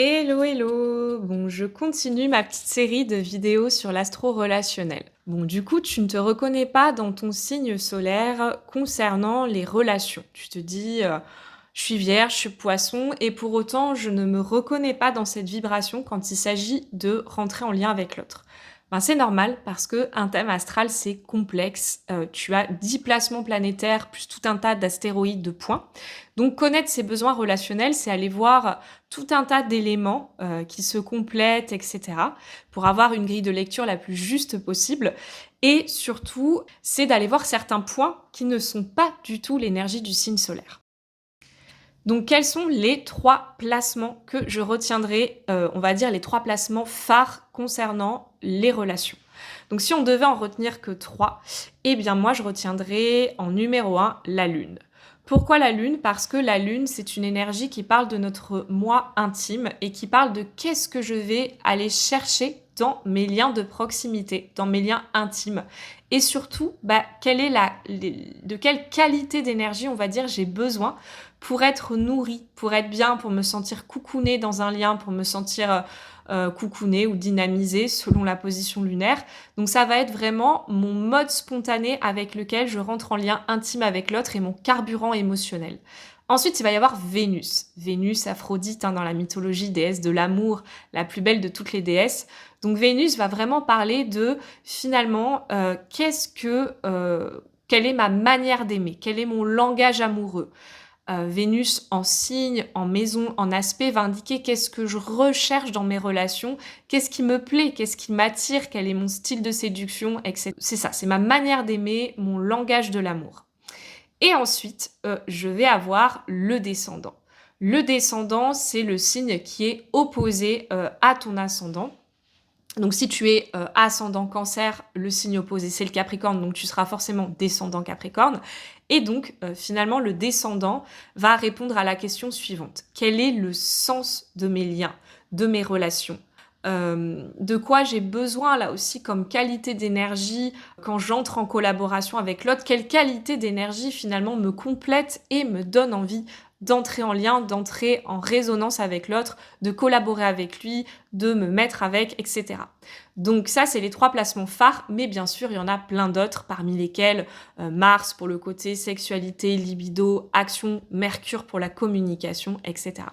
Hello, hello! Bon, je continue ma petite série de vidéos sur l'astro relationnel. Bon, du coup, tu ne te reconnais pas dans ton signe solaire concernant les relations. Tu te dis, je suis vierge, je suis poisson, et pour autant, je ne me reconnais pas dans cette vibration quand il s'agit de rentrer en lien avec l'autre. Ben, c'est normal parce que un thème astral, c'est complexe. Tu as 10 placements planétaires plus tout un tas d'astéroïdes de points. Donc, connaître ses besoins relationnels, c'est aller voir tout un tas d'éléments qui se complètent, etc., pour avoir une grille de lecture la plus juste possible. Et surtout, c'est d'aller voir certains points qui ne sont pas du tout l'énergie du signe solaire. Donc, quels sont les 3 placements que je retiendrai, on va dire les 3 placements phares concernant les relations? Donc, si on devait en retenir que 3, eh bien moi je retiendrai en numéro 1 la Lune. Pourquoi la Lune? Parce que la Lune, c'est une énergie qui parle de notre moi intime et qui parle de qu'est-ce que je vais aller chercher dans mes liens de proximité, dans mes liens intimes. Et surtout, quelle est de quelle qualité d'énergie, on va dire, j'ai besoin pour être nourrie, pour être bien, pour me sentir coucounée dans un lien, pour me sentir coucounée ou dynamisée selon la position lunaire. Donc ça va être vraiment mon mode spontané avec lequel je rentre en lien intime avec l'autre et mon carburant émotionnel. Ensuite, il va y avoir Vénus. Vénus, Aphrodite, dans la mythologie, déesse de l'amour, la plus belle de toutes les déesses. Donc Vénus va vraiment parler de, finalement, quelle est ma manière d'aimer? Quel est mon langage amoureux? Vénus en signe, en maison, en aspect va indiquer qu'est-ce que je recherche dans mes relations, qu'est-ce qui me plaît, qu'est-ce qui m'attire, quel est mon style de séduction, etc. C'est ça, c'est ma manière d'aimer, mon langage de l'amour. Et ensuite, je vais avoir le descendant. Le descendant, c'est le signe qui est opposé à ton ascendant. Donc si tu es ascendant Cancer, le signe opposé c'est le Capricorne, donc tu seras forcément descendant Capricorne. Et donc finalement le descendant va répondre à la question suivante. Quel est le sens de mes liens, de mes relations? De quoi j'ai besoin là aussi comme qualité d'énergie quand j'entre en collaboration avec l'autre? Quelle qualité d'énergie finalement me complète et me donne envie d'entrer en lien, d'entrer en résonance avec l'autre, de collaborer avec lui, de me mettre avec, etc. Donc ça, c'est les 3 placements phares, mais bien sûr, il y en a plein d'autres, parmi lesquels Mars pour le côté sexualité, libido, action, Mercure pour la communication, etc.